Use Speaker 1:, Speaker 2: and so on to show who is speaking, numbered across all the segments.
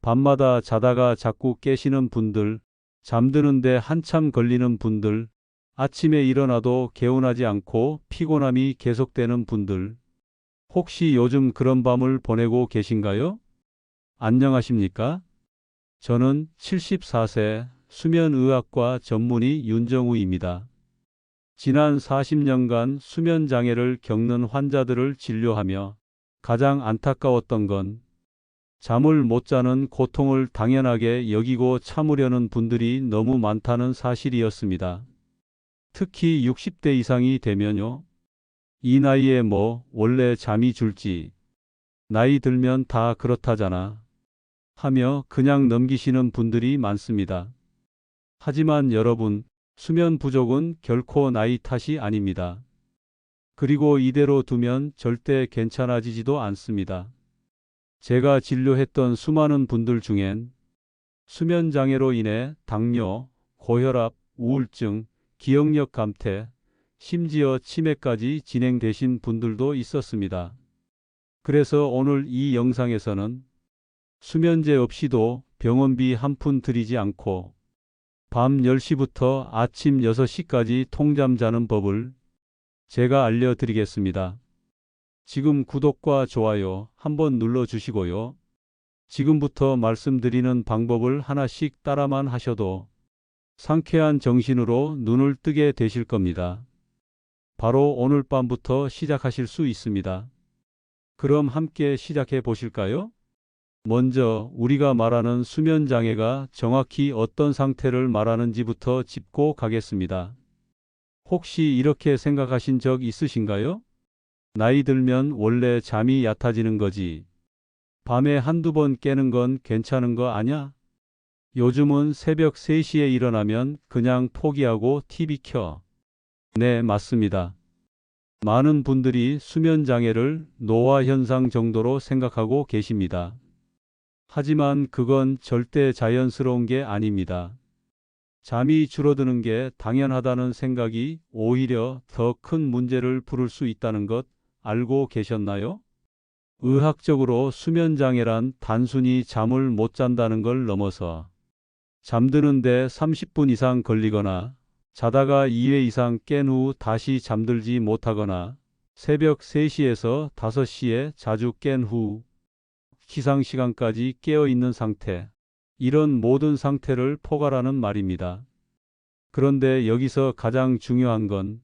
Speaker 1: 밤마다 자다가 자꾸 깨시는 분들, 잠드는데 한참 걸리는 분들, 아침에 일어나도 개운하지 않고 피곤함이 계속되는 분들, 혹시 요즘 그런 밤을 보내고 계신가요? 안녕하십니까? 저는 74세 수면의학과 전문의 윤정우입니다. 지난 40년간 수면 장애를 겪는 환자들을 진료하며 가장 안타까웠던 건 잠을 못 자는 고통을 당연하게 여기고 참으려는 분들이 너무 많다는 사실이었습니다. 특히 60대 이상이 되면요. 이 나이에 뭐 원래 잠이 줄지, 나이 들면 다 그렇다잖아 하며 그냥 넘기시는 분들이 많습니다. 하지만 여러분, 수면 부족은 결코 나이 탓이 아닙니다. 그리고 이대로 두면 절대 괜찮아지지도 않습니다. 제가 진료했던 수많은 분들 중엔 수면 장애로 인해 당뇨, 고혈압, 우울증, 기억력 감퇴, 심지어 치매까지 진행되신 분들도 있었습니다. 그래서 오늘 이 영상에서는 수면제 없이도 병원비 한 푼 들이지 않고 밤 10시부터 아침 6시까지 통잠 자는 법을 제가 알려드리겠습니다. 지금 구독과 좋아요 한번 눌러주시고요. 지금부터 말씀드리는 방법을 하나씩 따라만 하셔도 상쾌한 정신으로 눈을 뜨게 되실 겁니다. 바로 오늘 밤부터 시작하실 수 있습니다. 그럼 함께 시작해 보실까요? 먼저 우리가 말하는 수면 장애가 정확히 어떤 상태를 말하는지부터 짚고 가겠습니다. 혹시 이렇게 생각하신 적 있으신가요? 나이 들면 원래 잠이 얕아지는 거지. 밤에 한두 번 깨는 건 괜찮은 거 아냐? 요즘은 새벽 3시에 일어나면 그냥 포기하고 TV 켜. 네, 맞습니다. 많은 분들이 수면 장애를 노화 현상 정도로 생각하고 계십니다. 하지만 그건 절대 자연스러운 게 아닙니다. 잠이 줄어드는 게 당연하다는 생각이 오히려 더 큰 문제를 부를 수 있다는 것 알고 계셨나요? 의학적으로 수면 장애란 단순히 잠을 못 잔다는 걸 넘어서 잠드는데 30분 이상 걸리거나 자다가 2회 이상 깬 후 다시 잠들지 못하거나 새벽 3시에서 5시에 자주 깬 후 기상시간까지 깨어있는 상태, 이런 모든 상태를 포괄하는 말입니다. 그런데 여기서 가장 중요한 건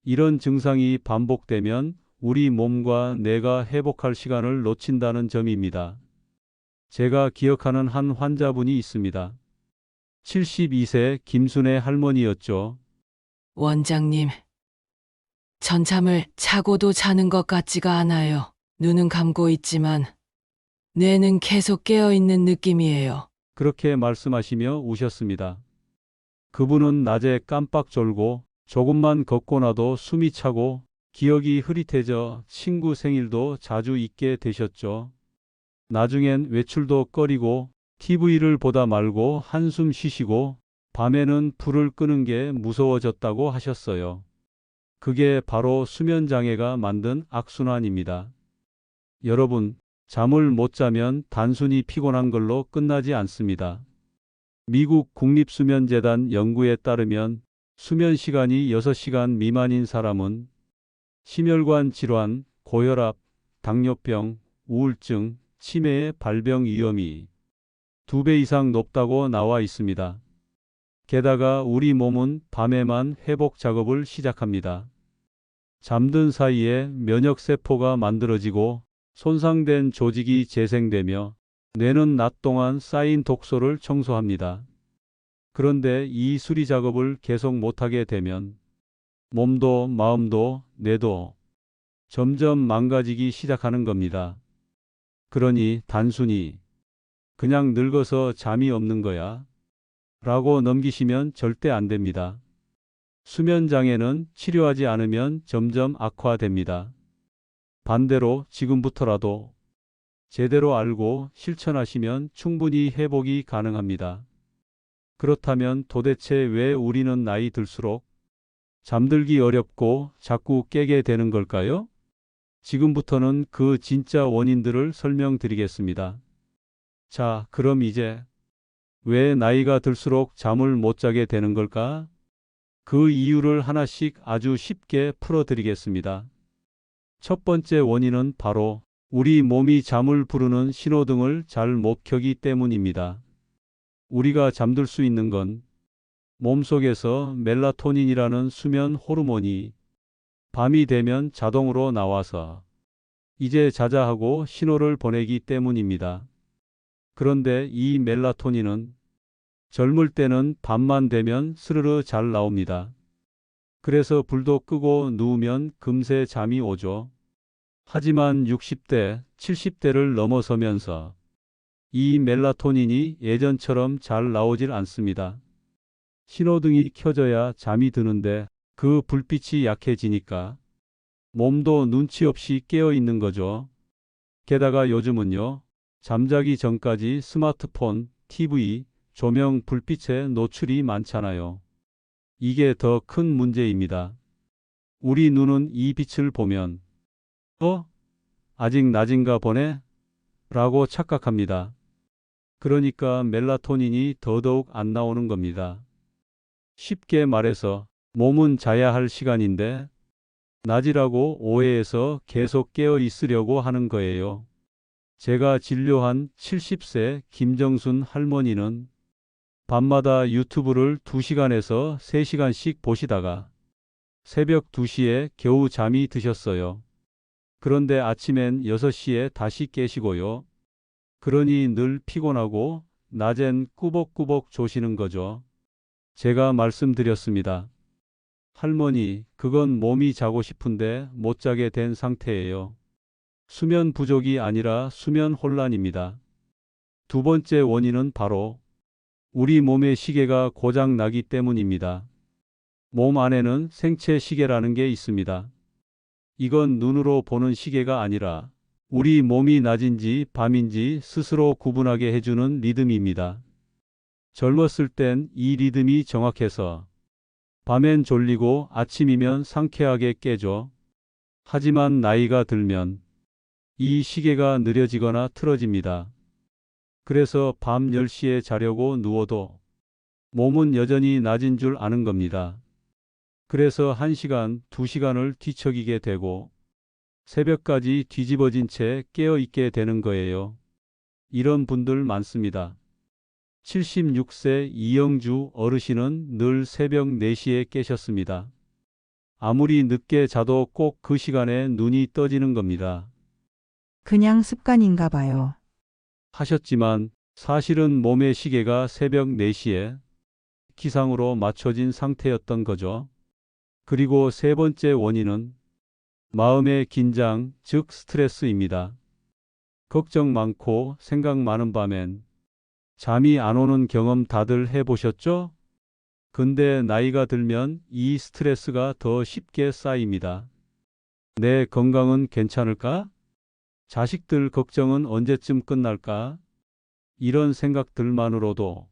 Speaker 1: 이런 증상이 반복되면 우리 몸과 뇌가 회복할 시간을 놓친다는 점입니다. 제가 기억하는 한 환자분이 있습니다. 72세 김순애 할머니였죠.
Speaker 2: 원장님, 전 잠을 자고도 자는 것 같지가 않아요. 눈은 감고 있지만 뇌는 계속 깨어 있는 느낌이에요.
Speaker 1: 그렇게 말씀하시며 우셨습니다. 그분은 낮에 깜빡 졸고 조금만 걷고 나도 숨이 차고 기억이 흐릿해져 친구 생일도 자주 잊게 되셨죠. 나중엔 외출도 꺼리고 TV를 보다 말고 한숨 쉬시고 밤에는 불을 끄는 게 무서워졌다고 하셨어요. 그게 바로 수면 장애가 만든 악순환입니다. 여러분, 잠을 못 자면 단순히 피곤한 걸로 끝나지 않습니다. 미국 국립수면재단 연구에 따르면 수면 시간이 6시간 미만인 사람은 심혈관 질환, 고혈압, 당뇨병, 우울증, 치매의 발병 위험이 2배 이상 높다고 나와 있습니다. 게다가 우리 몸은 밤에만 회복 작업을 시작합니다. 잠든 사이에 면역세포가 만들어지고 손상된 조직이 재생되며 뇌는 낮 동안 쌓인 독소를 청소합니다. 그런데 이 수리 작업을 계속 못하게 되면 몸도 마음도 뇌도 점점 망가지기 시작하는 겁니다. 그러니 단순히 그냥 늙어서 잠이 없는 거야 라고 넘기시면 절대 안 됩니다. 수면 장애는 치료하지 않으면 점점 악화됩니다. 반대로 지금부터라도 제대로 알고 실천하시면 충분히 회복이 가능합니다. 그렇다면 도대체 왜 우리는 나이 들수록 잠들기 어렵고 자꾸 깨게 되는 걸까요? 지금부터는 그 진짜 원인들을 설명드리겠습니다. 자, 그럼 이제 왜 나이가 들수록 잠을 못 자게 되는 걸까? 그 이유를 하나씩 아주 쉽게 풀어드리겠습니다. 첫 번째 원인은 바로 우리 몸이 잠을 부르는 신호등을 잘 못 켜기 때문입니다. 우리가 잠들 수 있는 건 몸속에서 멜라토닌이라는 수면 호르몬이 밤이 되면 자동으로 나와서 이제 자자 하고 신호를 보내기 때문입니다. 그런데 이 멜라토닌은 젊을 때는 밤만 되면 스르르 잘 나옵니다. 그래서 불도 끄고 누우면 금세 잠이 오죠. 하지만 60대, 70대를 넘어서면서 이 멜라토닌이 예전처럼 잘 나오질 않습니다. 신호등이 켜져야 잠이 드는데 그 불빛이 약해지니까 몸도 눈치 없이 깨어 있는 거죠. 게다가 요즘은요, 잠자기 전까지 스마트폰, TV, 조명, 불빛에 노출이 많잖아요. 이게 더 큰 문제입니다. 우리 눈은 이 빛을 보면, 아직 낮인가 보네? 라고 착각합니다. 그러니까 멜라토닌이 더더욱 안 나오는 겁니다. 쉽게 말해서 몸은 자야 할 시간인데 낮이라고 오해해서 계속 깨어 있으려고 하는 거예요. 제가 진료한 70세 김정순 할머니는 밤마다 유튜브를 2시간에서 3시간씩 보시다가 새벽 2시에 겨우 잠이 드셨어요. 그런데 아침엔 6시에 다시 깨시고요. 그러니 늘 피곤하고 낮엔 꾸벅꾸벅 조시는 거죠. 제가 말씀드렸습니다. 할머니, 그건 몸이 자고 싶은데 못 자게 된 상태예요. 수면 부족이 아니라 수면 혼란입니다. 두 번째 원인은 바로 우리 몸의 시계가 고장 나기 때문입니다. 몸 안에는 생체 시계라는 게 있습니다. 이건 눈으로 보는 시계가 아니라 우리 몸이 낮인지 밤인지 스스로 구분하게 해주는 리듬입니다. 젊었을 땐 이 리듬이 정확해서 밤엔 졸리고 아침이면 상쾌하게 깨죠. 하지만 나이가 들면 이 시계가 느려지거나 틀어집니다. 그래서 밤 10시에 자려고 누워도 몸은 여전히 낮인 줄 아는 겁니다. 그래서 1시간, 2시간을 뒤척이게 되고 새벽까지 뒤집어진 채 깨어 있게 되는 거예요. 이런 분들 많습니다. 76세 이영주 어르신은 늘 새벽 4시에 깨셨습니다. 아무리 늦게 자도 꼭 그 시간에 눈이 떠지는 겁니다.
Speaker 3: 그냥 습관인가 봐요.
Speaker 1: 하셨지만 사실은 몸의 시계가 새벽 4시에 기상으로 맞춰진 상태였던 거죠. 그리고 세 번째 원인은 마음의 긴장, 즉 스트레스입니다. 걱정 많고 생각 많은 밤엔 잠이 안 오는 경험 다들 해보셨죠? 근데 나이가 들면 이 스트레스가 더 쉽게 쌓입니다. 내 건강은 괜찮을까? 자식들 걱정은 언제쯤 끝날까? 이런 생각들만으로도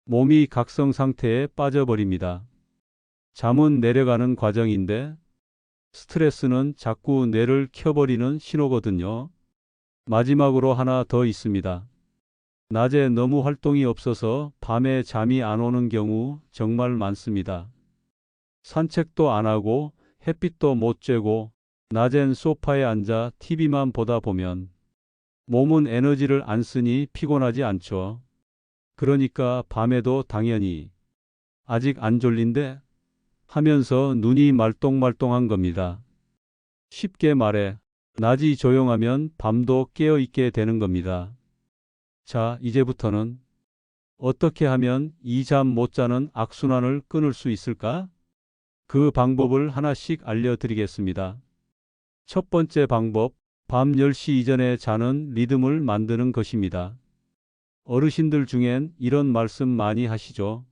Speaker 1: 몸이 각성 상태에 빠져버립니다. 잠은 내려가는 과정인데 스트레스는 자꾸 뇌를 켜버리는 신호거든요. 마지막으로 하나 더 있습니다. 낮에 너무 활동이 없어서 밤에 잠이 안 오는 경우 정말 많습니다. 산책도 안 하고 햇빛도 못 쬐고 낮엔 소파에 앉아 TV만 보다 보면 몸은 에너지를 안 쓰니 피곤하지 않죠. 그러니까 밤에도 당연히 아직 안 졸린데 하면서 눈이 말똥말똥한 겁니다. 쉽게 말해 낮이 조용하면 밤도 깨어 있게 되는 겁니다. 자, 이제부터는 어떻게 하면 이 잠 못 자는 악순환을 끊을 수 있을까? 그 방법을 하나씩 알려드리겠습니다. 첫 번째 방법, 밤 10시 이전에 자는 리듬을 만드는 것입니다. 어르신들 중엔 이런 말씀 많이 하시죠.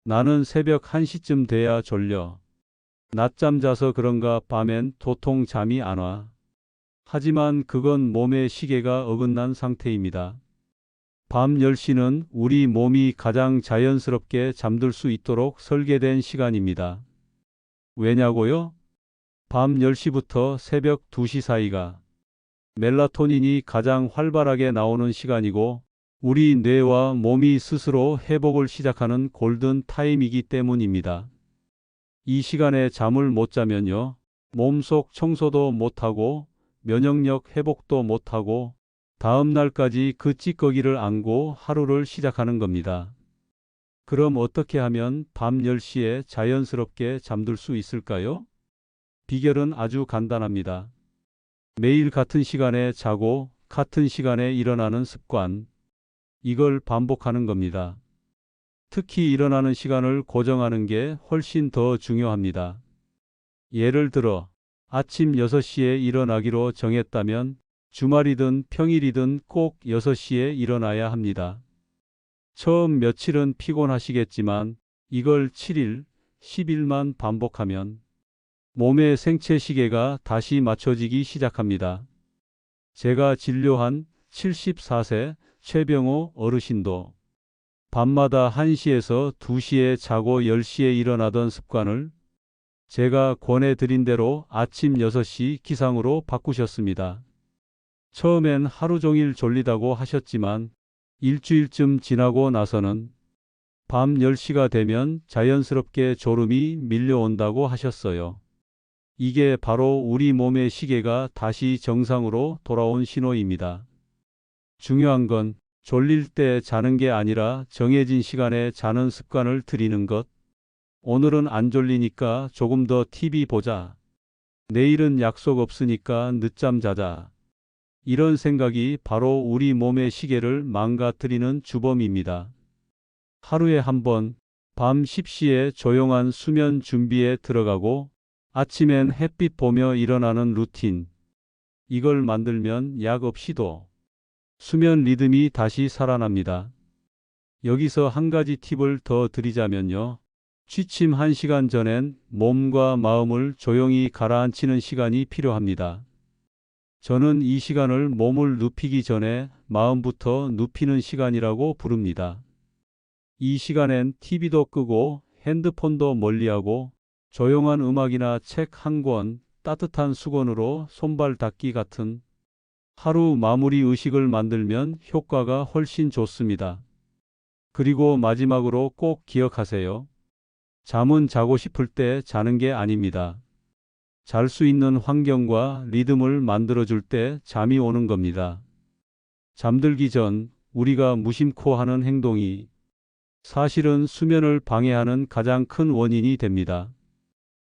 Speaker 1: 나는 새벽 1시쯤 돼야 졸려. 낮잠 자서 그런가 밤엔 도통 잠이 안 와. 하지만 그건 몸의 시계가 어긋난 상태입니다. 밤 10시는 우리 몸이 가장 자연스럽게 잠들 수 있도록 설계된 시간입니다. 왜냐고요? 밤 10시부터 새벽 2시 사이가 멜라토닌이 가장 활발하게 나오는 시간이고 우리 뇌와 몸이 스스로 회복을 시작하는 골든 타임이기 때문입니다. 이 시간에 잠을 못 자면요, 몸속 청소도 못하고 면역력 회복도 못하고 다음 날까지 그 찌꺼기를 안고 하루를 시작하는 겁니다. 그럼 어떻게 하면 밤 10시에 자연스럽게 잠들 수 있을까요? 비결은 아주 간단합니다. 매일 같은 시간에 자고 같은 시간에 일어나는 습관, 이걸 반복하는 겁니다. 특히 일어나는 시간을 고정하는 게 훨씬 더 중요합니다. 예를 들어 아침 6시에 일어나기로 정했다면 주말이든 평일이든 꼭 6시에 일어나야 합니다. 처음 며칠은 피곤하시겠지만 이걸 7일, 10일만 반복하면 몸의 생체 시계가 다시 맞춰지기 시작합니다. 제가 진료한 74세 최병호 어르신도 밤마다 1시에서 2시에 자고 10시에 일어나던 습관을 제가 권해드린 대로 아침 6시 기상으로 바꾸셨습니다. 처음엔 하루 종일 졸리다고 하셨지만 일주일쯤 지나고 나서는 밤 10시가 되면 자연스럽게 졸음이 밀려온다고 하셨어요. 이게 바로 우리 몸의 시계가 다시 정상으로 돌아온 신호입니다. 중요한 건 졸릴 때 자는 게 아니라 정해진 시간에 자는 습관을 들이는 것. 오늘은 안 졸리니까 조금 더 TV 보자. 내일은 약속 없으니까 늦잠 자자. 이런 생각이 바로 우리 몸의 시계를 망가뜨리는 주범입니다. 하루에 한 번, 밤 10시에 조용한 수면 준비에 들어가고 아침엔 햇빛 보며 일어나는 루틴. 이걸 만들면 약 없이도 수면 리듬이 다시 살아납니다. 여기서 한 가지 팁을 더 드리자면요. 취침 1시간 전엔 몸과 마음을 조용히 가라앉히는 시간이 필요합니다. 저는 이 시간을 몸을 눕히기 전에 마음부터 눕히는 시간이라고 부릅니다. 이 시간엔 TV도 끄고 핸드폰도 멀리하고 조용한 음악이나 책 한 권, 따뜻한 수건으로 손발 닦기 같은 하루 마무리 의식을 만들면 효과가 훨씬 좋습니다. 그리고 마지막으로 꼭 기억하세요. 잠은 자고 싶을 때 자는 게 아닙니다. 잘 수 있는 환경과 리듬을 만들어줄 때 잠이 오는 겁니다. 잠들기 전 우리가 무심코 하는 행동이 사실은 수면을 방해하는 가장 큰 원인이 됩니다.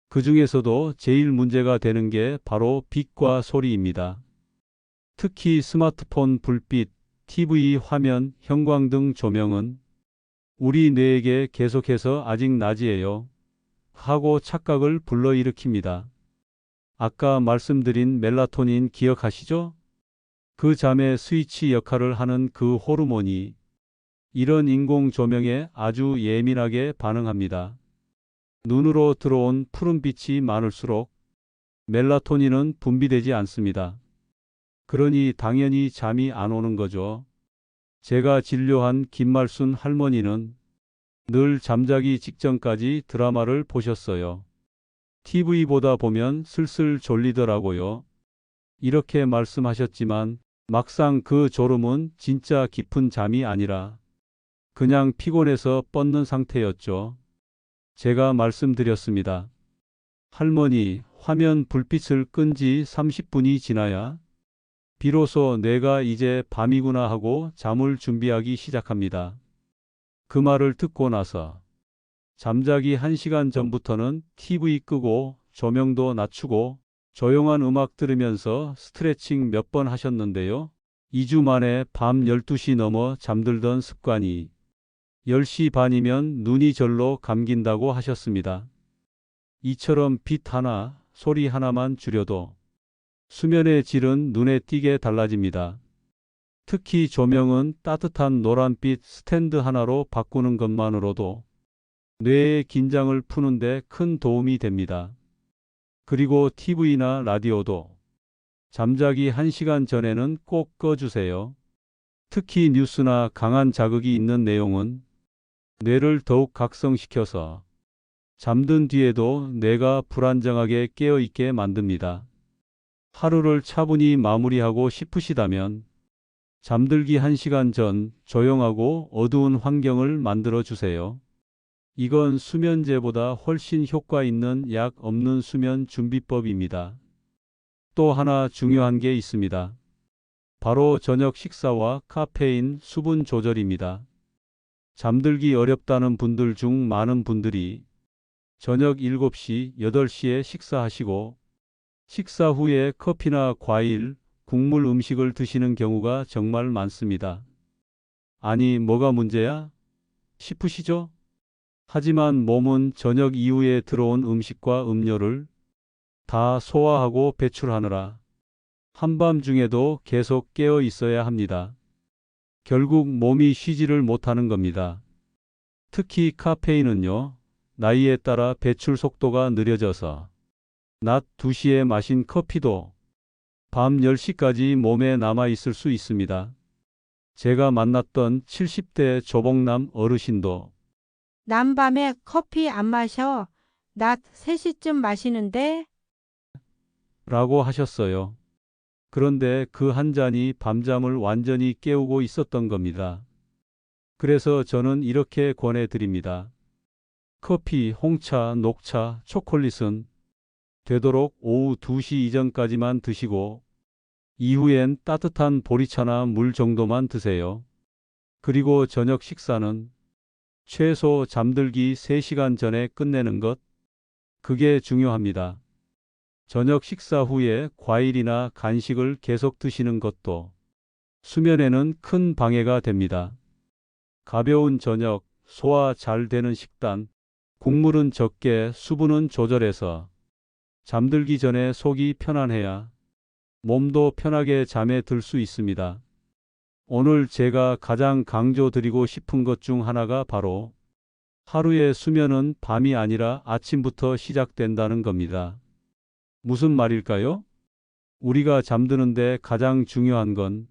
Speaker 1: 그 중에서도 제일 문제가 되는 게 바로 빛과 소리입니다. 특히 스마트폰 불빛, TV 화면, 형광등 조명은 우리 뇌에게 계속해서 아직 낮이에요 하고 착각을 불러일으킵니다. 아까 말씀드린 멜라토닌 기억하시죠? 그 잠의 스위치 역할을 하는 그 호르몬이 이런 인공 조명에 아주 예민하게 반응합니다. 눈으로 들어온 푸른빛이 많을수록 멜라토닌은 분비되지 않습니다. 그러니 당연히 잠이 안 오는 거죠. 제가 진료한 김말순 할머니는 늘 잠자기 직전까지 드라마를 보셨어요. TV 보다 보면 슬슬 졸리더라고요. 이렇게 말씀하셨지만 막상 그 졸음은 진짜 깊은 잠이 아니라 그냥 피곤해서 뻗는 상태였죠. 제가 말씀드렸습니다. 할머니, 화면 불빛을 끈 지 30분이 지나야 비로소 내가 이제 밤이구나 하고 잠을 준비하기 시작합니다. 그 말을 듣고 나서 잠자기 1시간 전부터는 TV 끄고 조명도 낮추고 조용한 음악 들으면서 스트레칭 몇 번 하셨는데요. 2주 만에 밤 12시 넘어 잠들던 습관이 10시 반이면 눈이 절로 감긴다고 하셨습니다. 이처럼 빛 하나, 소리 하나만 줄여도 수면의 질은 눈에 띄게 달라집니다. 특히 조명은 따뜻한 노란빛 스탠드 하나로 바꾸는 것만으로도 뇌의 긴장을 푸는데 큰 도움이 됩니다. 그리고 TV나 라디오도 잠자기 1시간 전에는 꼭 꺼주세요. 특히 뉴스나 강한 자극이 있는 내용은 뇌를 더욱 각성시켜서 잠든 뒤에도 뇌가 불안정하게 깨어있게 만듭니다. 하루를 차분히 마무리하고 싶으시다면 잠들기 1시간 전 조용하고 어두운 환경을 만들어 주세요. 이건 수면제보다 훨씬 효과 있는 약 없는 수면 준비법입니다. 또 하나 중요한 게 있습니다. 바로 저녁 식사와 카페인, 수분 조절입니다. 잠들기 어렵다는 분들 중 많은 분들이 저녁 7시, 8시에 식사하시고 식사 후에 커피나 과일, 국물 음식을 드시는 경우가 정말 많습니다. 아니, 뭐가 문제야? 싶으시죠? 하지만 몸은 저녁 이후에 들어온 음식과 음료를 다 소화하고 배출하느라 한밤중에도 계속 깨어 있어야 합니다. 결국 몸이 쉬지를 못하는 겁니다. 특히 카페인은요, 나이에 따라 배출 속도가 느려져서 낮 2시에 마신 커피도 밤 10시까지 몸에 남아 있을 수 있습니다. 제가 만났던 70대 조복남 어르신도
Speaker 4: 난 밤에 커피 안 마셔. 낮 3시쯤 마시는데.
Speaker 1: 라고 하셨어요. 그런데 그 한 잔이 밤잠을 완전히 깨우고 있었던 겁니다. 그래서 저는 이렇게 권해드립니다. 커피, 홍차, 녹차, 초콜릿은 되도록 오후 2시 이전까지만 드시고 이후엔 따뜻한 보리차나 물 정도만 드세요. 그리고 저녁 식사는 최소 잠들기 3시간 전에 끝내는 것, 그게 중요합니다. 저녁 식사 후에 과일이나 간식을 계속 드시는 것도 수면에는 큰 방해가 됩니다. 가벼운 저녁, 소화 잘 되는 식단, 국물은 적게, 수분은 조절해서 잠들기 전에 속이 편안해야 몸도 편하게 잠에 들 수 있습니다. 오늘 제가 가장 강조드리고 싶은 것 중 하나가 바로 하루의 수면은 밤이 아니라 아침부터 시작된다는 겁니다. 무슨 말일까요? 우리가 잠드는데 가장 중요한 건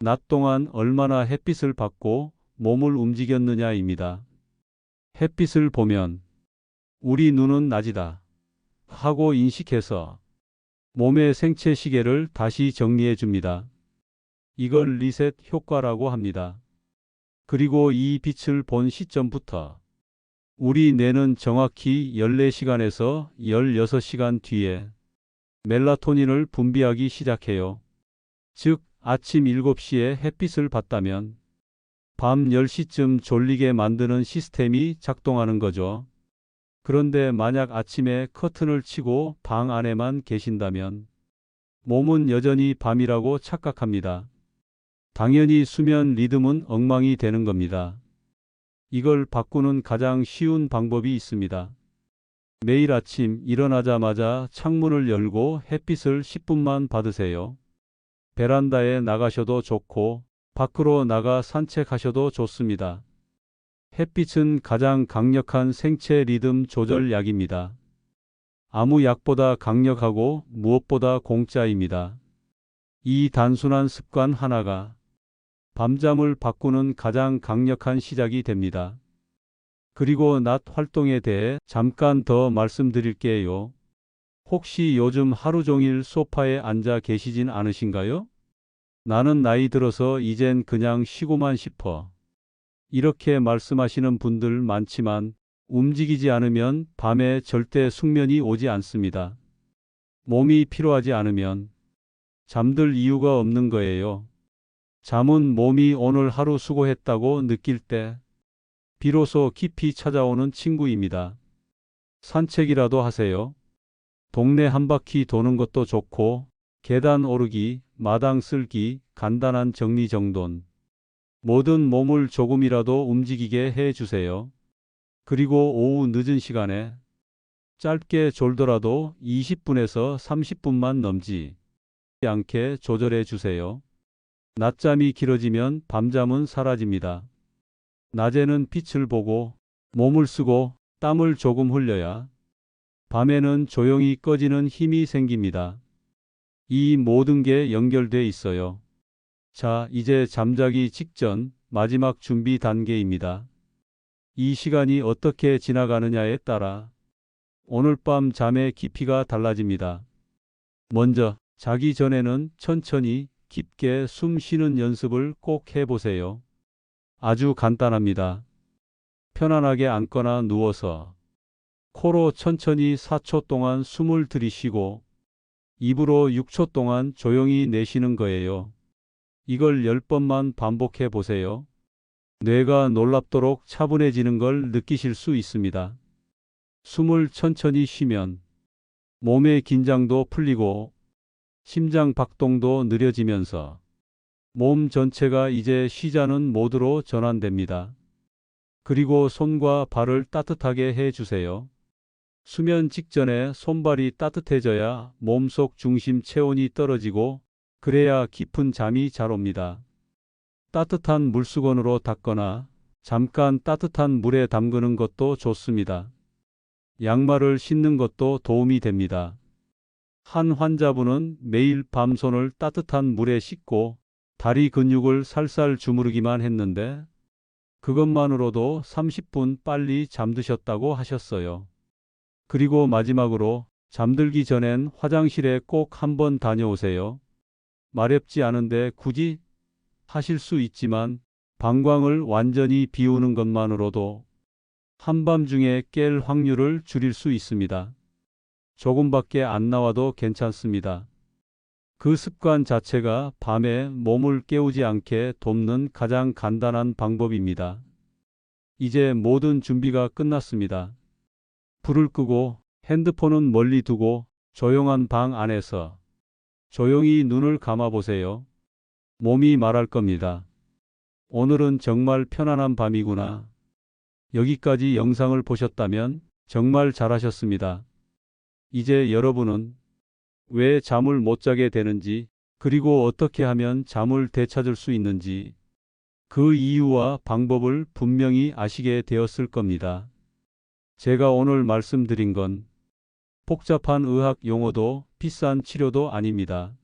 Speaker 1: 낮 동안 얼마나 햇빛을 받고 몸을 움직였느냐입니다. 햇빛을 보면 우리 눈은 낮이다 하고 인식해서 몸의 생체 시계를 다시 정리해 줍니다. 이걸 리셋 효과라고 합니다. 그리고 이 빛을 본 시점부터 우리 뇌는 정확히 14시간에서 16시간 뒤에 멜라토닌을 분비하기 시작해요. 즉, 아침 7시에 햇빛을 받다면 밤 10시쯤 졸리게 만드는 시스템이 작동하는 거죠. 그런데 만약 아침에 커튼을 치고 방 안에만 계신다면 몸은 여전히 밤이라고 착각합니다. 당연히 수면 리듬은 엉망이 되는 겁니다. 이걸 바꾸는 가장 쉬운 방법이 있습니다. 매일 아침 일어나자마자 창문을 열고 햇빛을 10분만 받으세요. 베란다에 나가셔도 좋고 밖으로 나가 산책하셔도 좋습니다. 햇빛은 가장 강력한 생체 리듬 조절 약입니다. 아무 약보다 강력하고 무엇보다 공짜입니다. 이 단순한 습관 하나가 밤잠을 바꾸는 가장 강력한 시작이 됩니다. 그리고 낮 활동에 대해 잠깐 더 말씀드릴게요. 혹시 요즘 하루 종일 소파에 앉아 계시진 않으신가요? 나는 나이 들어서 이젠 그냥 쉬고만 싶어. 이렇게 말씀하시는 분들 많지만 움직이지 않으면 밤에 절대 숙면이 오지 않습니다. 몸이 피로하지 않으면 잠들 이유가 없는 거예요. 잠은 몸이 오늘 하루 수고했다고 느낄 때 비로소 깊이 찾아오는 친구입니다. 산책이라도 하세요. 동네 한 바퀴 도는 것도 좋고 계단 오르기, 마당 쓸기, 간단한 정리정돈. 뭐든 몸을 조금이라도 움직이게 해주세요. 그리고 오후 늦은 시간에 짧게 졸더라도 20분에서 30분만 넘지 않게 조절해 주세요. 낮잠이 길어지면 밤잠은 사라집니다. 낮에는 빛을 보고 몸을 쓰고 땀을 조금 흘려야 밤에는 조용히 꺼지는 힘이 생깁니다. 이 모든 게 연결돼 있어요. 자, 이제 잠자기 직전 마지막 준비 단계입니다. 이 시간이 어떻게 지나가느냐에 따라 오늘 밤 잠의 깊이가 달라집니다. 먼저 자기 전에는 천천히 깊게 숨 쉬는 연습을 꼭 해보세요. 아주 간단합니다. 편안하게 앉거나 누워서 코로 천천히 4초 동안 숨을 들이쉬고 입으로 6초 동안 조용히 내쉬는 거예요. 이걸 10번만 반복해 보세요. 뇌가 놀랍도록 차분해지는 걸 느끼실 수 있습니다. 숨을 천천히 쉬면 몸의 긴장도 풀리고 심장 박동도 느려지면서 몸 전체가 이제 쉬자는 모드로 전환됩니다. 그리고 손과 발을 따뜻하게 해주세요. 수면 직전에 손발이 따뜻해져야 몸속 중심 체온이 떨어지고 그래야 깊은 잠이 잘 옵니다. 따뜻한 물수건으로 닦거나 잠깐 따뜻한 물에 담그는 것도 좋습니다. 양말을 신는 것도 도움이 됩니다. 한 환자분은 매일 밤 손을 따뜻한 물에 씻고 다리 근육을 살살 주무르기만 했는데 그것만으로도 30분 빨리 잠드셨다고 하셨어요. 그리고 마지막으로 잠들기 전엔 화장실에 꼭 한번 다녀오세요. 마렵지 않은데 굳이 하실 수 있지만 방광을 완전히 비우는 것만으로도 한밤중에 깰 확률을 줄일 수 있습니다. 조금밖에 안 나와도 괜찮습니다. 그 습관 자체가 밤에 몸을 깨우지 않게 돕는 가장 간단한 방법입니다. 이제 모든 준비가 끝났습니다. 불을 끄고 핸드폰은 멀리 두고 조용한 방 안에서 조용히 눈을 감아 보세요. 몸이 말할 겁니다. 오늘은 정말 편안한 밤이구나. 여기까지 영상을 보셨다면 정말 잘하셨습니다. 이제 여러분은 왜 잠을 못 자게 되는지, 그리고 어떻게 하면 잠을 되찾을 수 있는지 그 이유와 방법을 분명히 아시게 되었을 겁니다. 제가 오늘 말씀드린 건 복잡한 의학 용어도 비싼 치료도 아닙니다.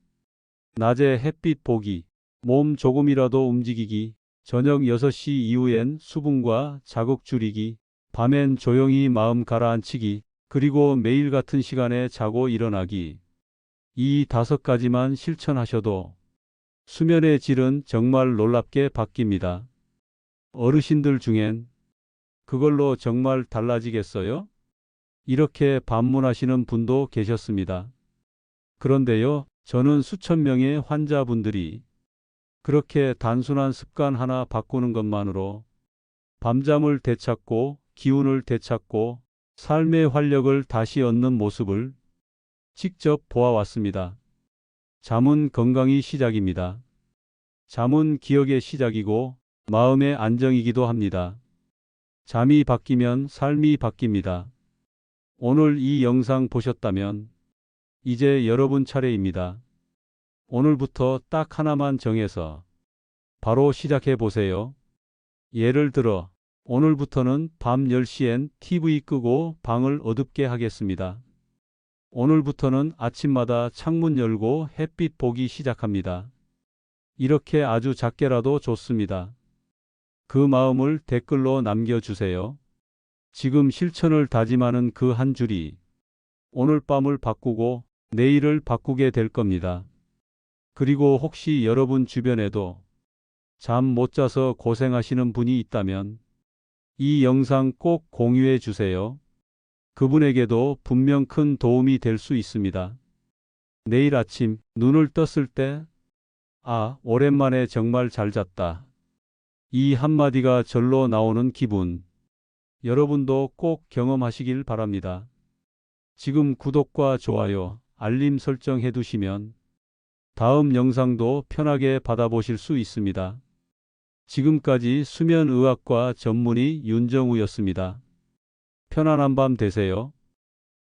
Speaker 1: 낮에 햇빛 보기, 몸 조금이라도 움직이기, 저녁 6시 이후엔 수분과 자극 줄이기, 밤엔 조용히 마음 가라앉히기, 그리고 매일 같은 시간에 자고 일어나기. 이 5가지만 실천하셔도 수면의 질은 정말 놀랍게 바뀝니다. 어르신들 중엔 그걸로 정말 달라지겠어요? 이렇게 반문하시는 분도 계셨습니다. 그런데요, 저는 수천 명의 환자분들이 그렇게 단순한 습관 하나 바꾸는 것만으로 밤잠을 되찾고 기운을 되찾고 삶의 활력을 다시 얻는 모습을 직접 보아왔습니다. 잠은 건강이 시작입니다. 잠은 기억의 시작이고 마음의 안정이기도 합니다. 잠이 바뀌면 삶이 바뀝니다. 오늘 이 영상 보셨다면 이제 여러분 차례입니다. 오늘부터 딱 하나만 정해서 바로 시작해 보세요. 예를 들어 오늘부터는 밤 10시엔 TV 끄고 방을 어둡게 하겠습니다. 오늘부터는 아침마다 창문 열고 햇빛 보기 시작합니다. 이렇게 아주 작게라도 좋습니다. 그 마음을 댓글로 남겨주세요. 지금 실천을 다짐하는 그 한 줄이 오늘 밤을 바꾸고 내일을 바꾸게 될 겁니다. 그리고 혹시 여러분 주변에도 잠 못 자서 고생하시는 분이 있다면 이 영상 꼭 공유해 주세요. 그분에게도 분명 큰 도움이 될 수 있습니다. 내일 아침 눈을 떴을 때, 아, 오랜만에 정말 잘 잤다. 이 한마디가 절로 나오는 기분, 여러분도 꼭 경험하시길 바랍니다. 지금 구독과 좋아요, 알림 설정 해두시면 다음 영상도 편하게 받아보실 수 있습니다. 지금까지 수면의학과 전문의 윤정우였습니다. 편안한 밤 되세요.